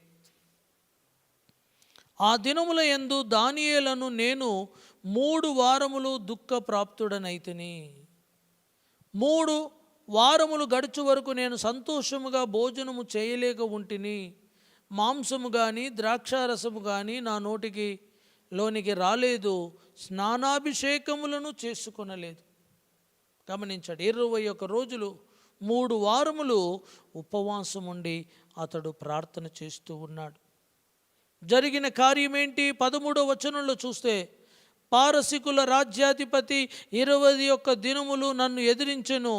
ఆ దినముల యందు దానియేలను నేను 3 వారములు దుఃఖ ప్రాప్తుడనైతిని. 3 వారములు గడుచు వరకు నేను సంతోషముగా భోజనము చేయలేక ఉంటిని. మాంసము కానీ ద్రాక్షారసము కానీ నా లోనికి రాలేదు. స్నానాభిషేకములను చేసుకొనలేదు. గమనించండి, 21 రోజులు 3 వారములు ఉపవాసం ఉండి అతడు ప్రార్థన చేస్తూ ఉన్నాడు. జరిగిన కార్యమేంటి? 13వ వచనంలో చూస్తే, పారసికుల రాజ్యాధిపతి 21 దినములు నన్ను ఎదిరించెను.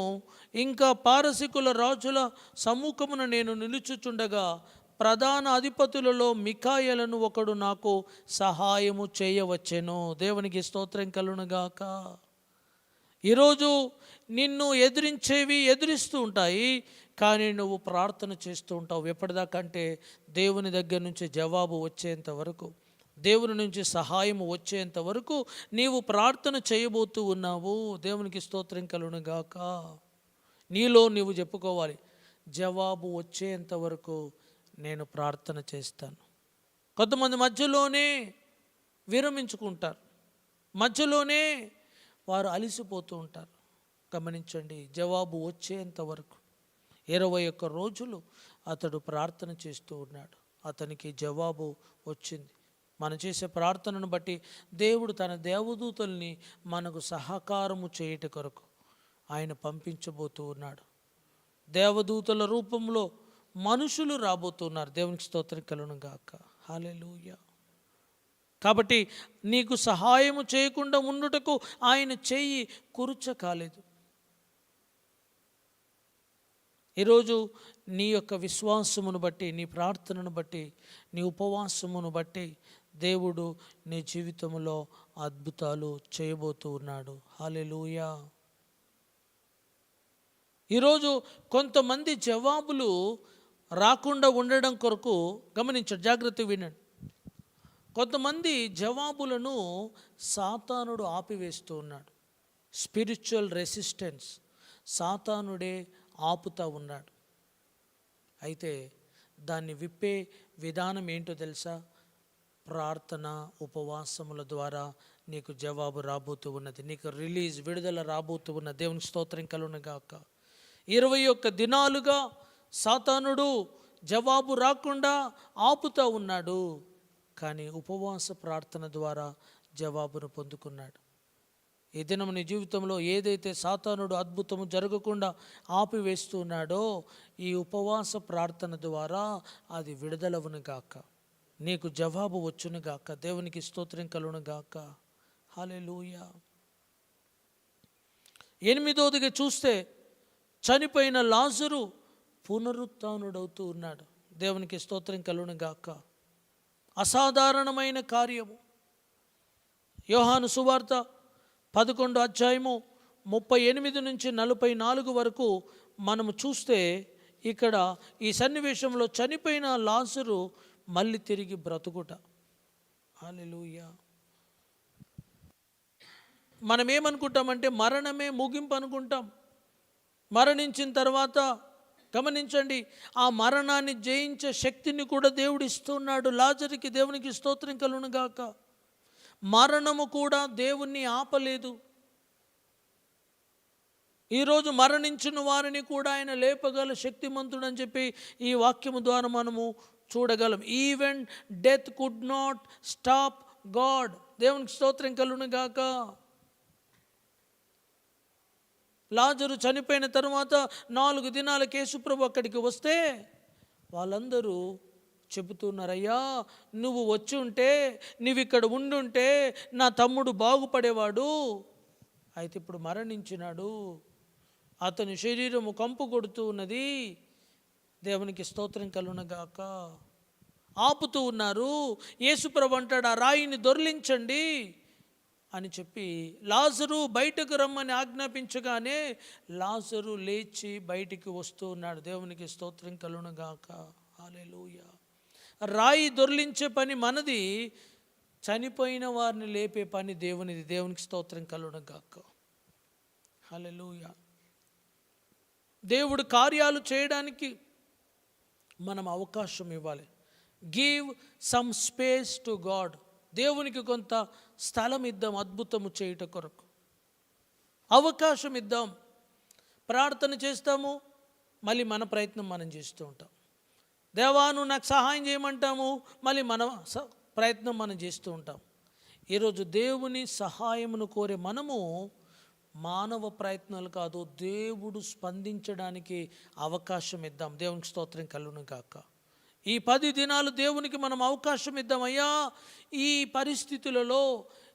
ఇంకా పారసికుల రాజుల సమ్ముఖమున నేను నిలుచుచుండగా ప్రధాన అధిపతులలో మిఖాయేలను ఒకడు నాకు సహాయము చేయవచ్చెను. దేవునికి స్తోత్రం కలుగునుగాక. ఈరోజు నిన్ను ఎదిరించేవి ఎదిరిస్తూ ఉంటాయి, కానీ నువ్వు ప్రార్థన చేస్తూ ఉంటావు. ఎప్పటిదాకంటే దేవుని దగ్గర నుంచి జవాబు వచ్చేంత వరకు, దేవుని నుంచి సహాయం వచ్చేంత వరకు నీవు ప్రార్థన చేయబోతూ ఉన్నావు. దేవునికి స్తోత్రం కలుగునుగాక. నీలో నీవు చెప్పుకోవాలి, జవాబు వచ్చేంత వరకు నేను ప్రార్థన చేస్తాను. కొంతమంది మధ్యలోనే విరమించుకుంటారు, మధ్యలోనే వారు అలిసిపోతూ ఉంటారు. గమనించండి, జవాబు వచ్చేంత వరకు 21 రోజులు అతడు ప్రార్థన చేస్తూ ఉన్నాడు. అతనికి జవాబు వచ్చింది. మనం చేసే ప్రార్థనను బట్టి దేవుడు తన దేవదూతల్ని మనకు సహకారము చేయుట కొరకు ఆయన పంపించబోతూ ఉన్నాడు. దేవదూతల రూపంలో మనుషులు రాబోతున్నారు. దేవునికి స్తోత్రం కలుగును గాక. హల్లెలూయా. కాబట్టి నీకు సహాయము చేయకుండా ఉండుటకు ఆయన చెయ్యి కురుచ కాలేదు. ఈరోజు నీ యొక్క విశ్వాసమును బట్టి, నీ ప్రార్థనను బట్టి, నీ ఉపవాసమును బట్టి దేవుడు నీ జీవితంలో అద్భుతాలు చేయబోతూ ఉన్నాడు. హల్లెలూయా. ఈరోజు కొంతమంది జవాబులు రాకుండా ఉండడం కొరకు గమనించండి, జాగ్రత్తగా వినండి. కొంతమంది జవాబులను సాతానుడు ఆపివేస్తూ ఉన్నాడు. స్పిరిచువల్ రెసిస్టెన్స్ సాతానుడే ఆపుతూ ఉన్నాడు. అయితే దాన్ని విప్పే విధానం ఏంటో తెలుసా? ప్రార్థన, ఉపవాసముల ద్వారా నీకు జవాబు రాబోతూ ఉన్నది. నీకు విడుదల రాబోతూ ఉన్నది. దేవునికి స్తోత్రం కలుగును గాక. 21 దినాలుగా సాతానుడు జవాబు రాకుండా ఆపుతూ ఉన్నాడు, కానీ ఉపవాస ప్రార్థన ద్వారా జవాబును పొందుకున్నాడు. ఈ దినం నీ జీవితంలో ఏదైతే సాతానుడు అద్భుతము జరగకుండా ఆపివేస్తున్నాడో, ఈ ఉపవాస ప్రార్థన ద్వారా అది విడుదలవును గాక, నీకు జవాబు వచ్చును గాక. దేవునికి స్తోత్రం కలుగును గాక. హల్లెలూయా. 8వదిగా చూస్తే, చనిపోయిన లాజరు పునరుత్థానుడవుతూ ఉన్నాడు. దేవునికి స్తోత్రం కలుగును గాక. అసాధారణమైన కార్యము. యోహాను సువార్త 11వ అధ్యాయము 38 నుంచి 44 వరకు మనము చూస్తే, ఇక్కడ ఈ సన్నివేశంలో చనిపోయిన లాజరు మళ్ళీ తిరిగి బ్రతుకుట. హల్లెలూయా. మనం ఏమనుకుంటామంటే మరణమే ముగింపు అనుకుంటాం. మరణించిన తర్వాత గమనించండి, ఆ మరణాన్ని జయించే శక్తిని కూడా దేవుడు ఇస్తున్నాడు లాజరుకి. దేవునికి స్తోత్రం కలుగును గాక. మరణము కూడా దేవుణ్ణి ఆపలేదు. ఈరోజు మరణించిన వారిని కూడా ఆయన లేపగల శక్తిమంతుడు అని చెప్పి ఈ వాక్యము ద్వారా మనము చూడగలం. Even death could not stop God. దేవునికి స్తోత్రం కలుగును గాక. లాజరు చనిపోయిన తరువాత 4 దినాలకు యేసుప్రభు అక్కడికి వస్తే వాళ్ళందరూ చెబుతున్నారు, అయ్యా నువ్వు వచ్చి ఉంటే, నువ్వు ఇక్కడ ఉండుంటే నా తమ్ముడు బాగుపడేవాడు. అయితే ఇప్పుడు మరణించినాడు, అతని శరీరము కంపు కొడుతూ ఉన్నది. దేవునికి స్తోత్రం కలుగును గాక. ఆపుతూ ఉన్నారు. యేసుప్రభు అంటాడు, ఆ రాయిని దొర్లించండి అని చెప్పి లాజరు బయటకు రమ్మని ఆజ్ఞాపించగానే లాజరు లేచి బయటికి వస్తూ ఉన్నాడు. దేవునికి స్తోత్రం కలుగును గాక. హల్లెలూయా. రాయి దొర్లించే పని మనది, చనిపోయిన వారిని లేపే పని దేవునిది. దేవునికి స్తోత్రం కలుగును గాక. హల్లెలూయా. దేవుడు కార్యాలు చేయడానికి మనం అవకాశం ఇవ్వాలి. Give some space to God. దేవునికి కొంత స్థలం ఇద్దాం అద్భుతము చేయుట కొరకు. అవకాశం ఇద్దాం. ప్రార్థన చేస్తాము, మళ్ళీ మన ప్రయత్నం మనం చేస్తూ ఉంటాం. దేవా నువ్వు నాకు సహాయం చేయమంటాము, మళ్ళీ మన ప్రయత్నం మనం చేస్తూ ఉంటాం. ఈరోజు దేవుని సహాయమును కోరే మనము మానవ ప్రయత్నాలు కాదు, దేవుడు స్పందించడానికి అవకాశం ఇద్దాం. దేవునికి స్తోత్రం కలుగును గాక. ఈ 10 దినాలు దేవునికి మనం అవకాశం ఇద్దాం. అయ్యా ఈ పరిస్థితులలో,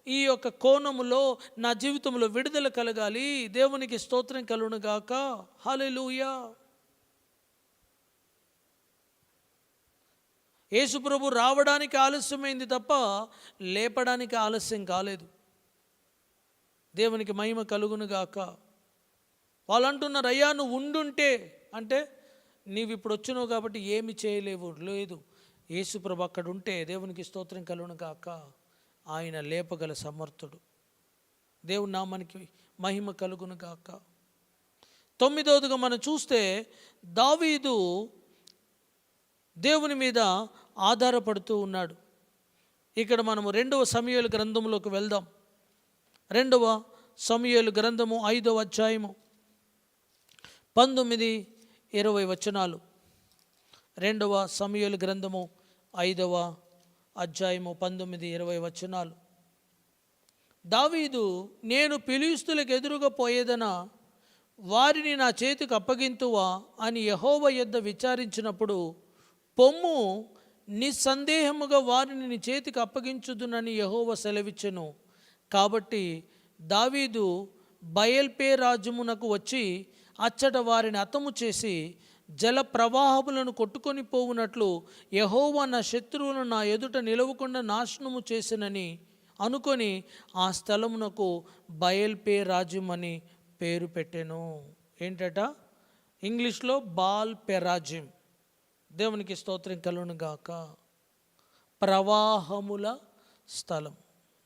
ఈ యొక్క కోణములో నా జీవితంలో విడుదల కలగాలి. దేవునికి స్తోత్రం కలుగును గాక. హల్లెలూయా. యేసుప్రభు రావడానికి ఆలస్యమైంది తప్ప లేపడానికి ఆలస్యం కాలేదు. దేవునికి మహిమ కలుగును గాక. వాళ్ళు అంటున్నారు, అయ్యా నువ్వు ఉండుంటే, అంటే నీవు ఇప్పుడు వచ్చినావు కాబట్టి ఏమి చేయలేవు. లేదు, యేసుప్రభు అక్కడ ఉంటే దేవునికి స్తోత్రం కలుగును గాక. ఆయన లేపగల సమర్థుడు. దేవుని నామానికి మహిమ కలుగును గాక. 9వదిగా మనం చూస్తే దావీదు దేవుని మీద ఆధారపడుతూ ఉన్నాడు. ఇక్కడ మనము 2వ సమూయేలు గ్రంథంలోకి వెళ్దాం. 2వ సమూయేలు గ్రంథము 5వ అధ్యాయము 19-20 వచనాలు. 2వ సమూయేలు గ్రంథము 5వ అధ్యాయము 19-20 వచనాలు. దావీదు, నేను ఫిలిష్తీయులకు ఎదురుగా పోయేదనా, వారిని నా చేతికి అప్పగింతువా అని యెహోవా యొద్ద విచారించినప్పుడు, పొమ్ము నిస్సందేహముగా వారిని నీ చేతికి అప్పగించుదునని యెహోవా సెలవిచ్చెను. కాబట్టి దావీదు బయల్పెరాజమునకు వచ్చి అచ్చట వారిని హతము చేసి జల ప్రవాహములను కొట్టుకొని పోవునట్లు యెహోవా నా శత్రువులను నా ఎదుట నిలవకుండా నాశనము చేసినని అనుకొని ఆ స్థలమునకు బయల్పెరాజిం అని పేరు పెట్టెను. ఏంటట? ఇంగ్లీష్లో బాల్ పెరాజిం. దేవునికి స్తోత్రం కలుగును గాక. ప్రవాహముల స్థలం.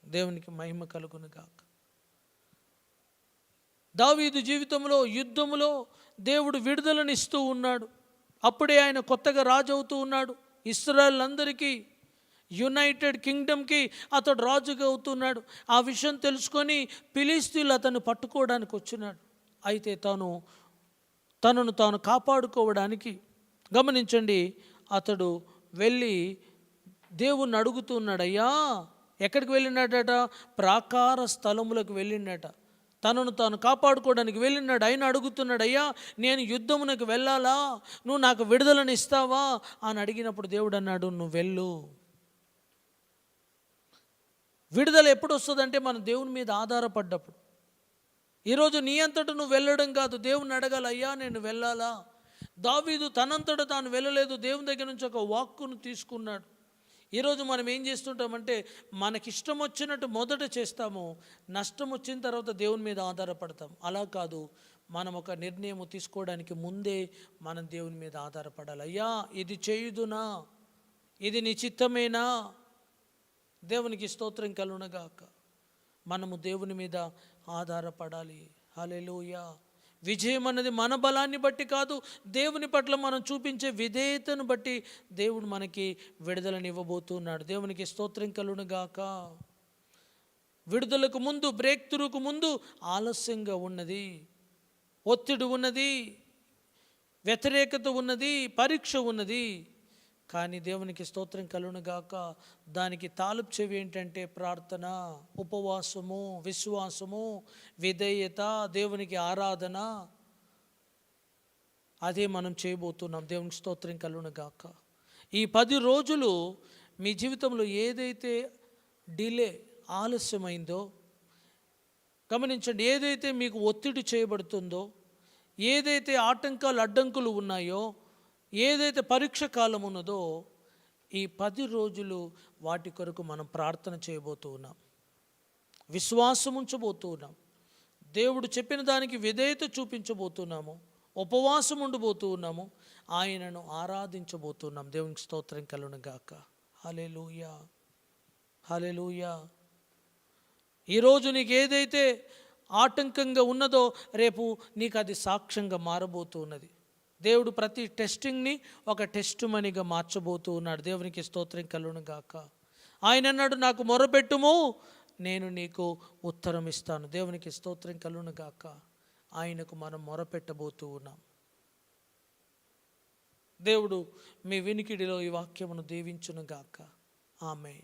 దేవునికి మహిమ కలుగును గాక. దావీదు జీవితంలో యుద్ధములో దేవుడు విడుదలనిస్తూ ఉన్నాడు. అప్పుడే ఆయన కొత్తగా రాజు అవుతూ ఉన్నాడు. ఇశ్రాయేల్ అందరికీ, యునైటెడ్ కింగ్డమ్కి అతడు రాజుగా అవుతున్నాడు. ఆ విషయం తెలుసుకొని ఫిలిష్తీయులు అతను పట్టుకోవడానికి వచ్చినాడు. అయితే తనను తాను కాపాడుకోవడానికి, గమనించండి, అతడు వెళ్ళి దేవుణ్ణి అడుగుతున్నాడు. అయ్యా ఎక్కడికి వెళ్ళినాడట? ప్రాకార స్థలములకు వెళ్ళిండట. తనను తాను కాపాడుకోవడానికి వెళ్ళినాడు. ఆయన అడుగుతున్నాడు, అయ్యా నేను యుద్ధమునకు వెళ్ళాలా, నువ్వు నాకు విడుదలను ఇస్తావా అని అడిగినప్పుడు దేవుడు అన్నాడు, నువ్వు వెళ్ళు. విడుదల ఎప్పుడు వస్తుందంటే మనం దేవుని మీద ఆధారపడ్డప్పుడు. ఈరోజు నీ అంతటా నువ్వు వెళ్ళడం కాదు, దేవుని అడగాలి, అయ్యా నేను వెళ్ళాలా. దావీదు తనంతట తాను వెళ్ళలేదు, దేవుని దగ్గర నుంచి ఒక వాక్కును తీసుకున్నాడు. ఈరోజు మనం ఏం చేస్తుంటామంటే మనకిష్టం వచ్చినట్టు మొదట చేస్తాము, నష్టం వచ్చిన తర్వాత దేవుని మీద ఆధారపడతాం. అలా కాదు, మనం ఒక నిర్ణయం తీసుకోవడానికి ముందే మనం దేవుని మీద ఆధారపడాలి. అయ్యా ఇది చేయుదునా, ఇది నీ చిత్తమేనా? దేవునికి స్తోత్రం కలుగును గాక. మనము దేవుని మీద ఆధారపడాలి. హల్లెలూయా. విజయం అన్నది మన బలాన్ని బట్టి కాదు, దేవుని పట్ల మనం చూపించే విధేయతను బట్టి దేవుడు మనకి విడుదలని ఇవ్వబోతున్నాడు. దేవునికి స్తోత్రం కలుగును గాక. విడుదలకు ముందు, బ్రేక్ త్రూకు ముందు ఆలస్యంగా ఉన్నది, ఒత్తిడి ఉన్నది, వ్యతిరేకత ఉన్నది, పరీక్ష ఉన్నది. కానీ దేవునికి స్తోత్రం కలుగును గాక. దానికి తాలూపు చెవి ఏంటంటే ప్రార్థన, ఉపవాసము, విశ్వాసము, విధేయత, దేవునికి ఆరాధన. అదే మనం చేయబోతున్నాం. దేవునికి స్తోత్రం కలుగును గాక. ఈ 10 రోజులు మీ జీవితంలో ఏదైతే డిలే, ఆలస్యమైందో గమనించండి. ఏదైతే మీకు ఒత్తిడి చేయబడుతుందో, ఏదైతే ఆటంకాలు, అడ్డంకులు ఉన్నాయో, ఏదైతే పరీక్ష కాలం ఉన్నదో, ఈ 10 రోజులు వాటి కొరకు మనం ప్రార్థన చేయబోతూ ఉన్నాం, విశ్వాసం ఉంచబోతూ ఉన్నాం, దేవుడు చెప్పిన దానికి విధేయత చూపించబోతున్నాము, ఉపవాసం ఉండబోతూ ఉన్నాము, ఆయనను ఆరాధించబోతున్నాం. దేవునికి స్తోత్రం కలుగును గాక. హల్లెలూయా, హల్లెలూయా. ఈరోజు నీకు ఏదైతే ఆటంకంగా ఉన్నదో, రేపు నీకు అది సాక్ష్యంగా మారబోతూ ఉన్నది. దేవుడు ప్రతి టెస్టింగ్ని ఒక టెస్ట్ మనీగా మార్చబోతూ ఉన్నాడు. దేవునికి స్తోత్రం కలుగును గాక. ఆయన అన్నాడు, నాకు మొరపెట్టుము, నేను నీకు ఉత్తరం ఇస్తాను. దేవునికి స్తోత్రం కలుగును గాక. ఆయనకు మనం మొరపెట్టబోతూ ఉన్నాం. దేవుడు మీ వినికిడిలో ఈ వాక్యమును దీవించును గాక. ఆమేన్.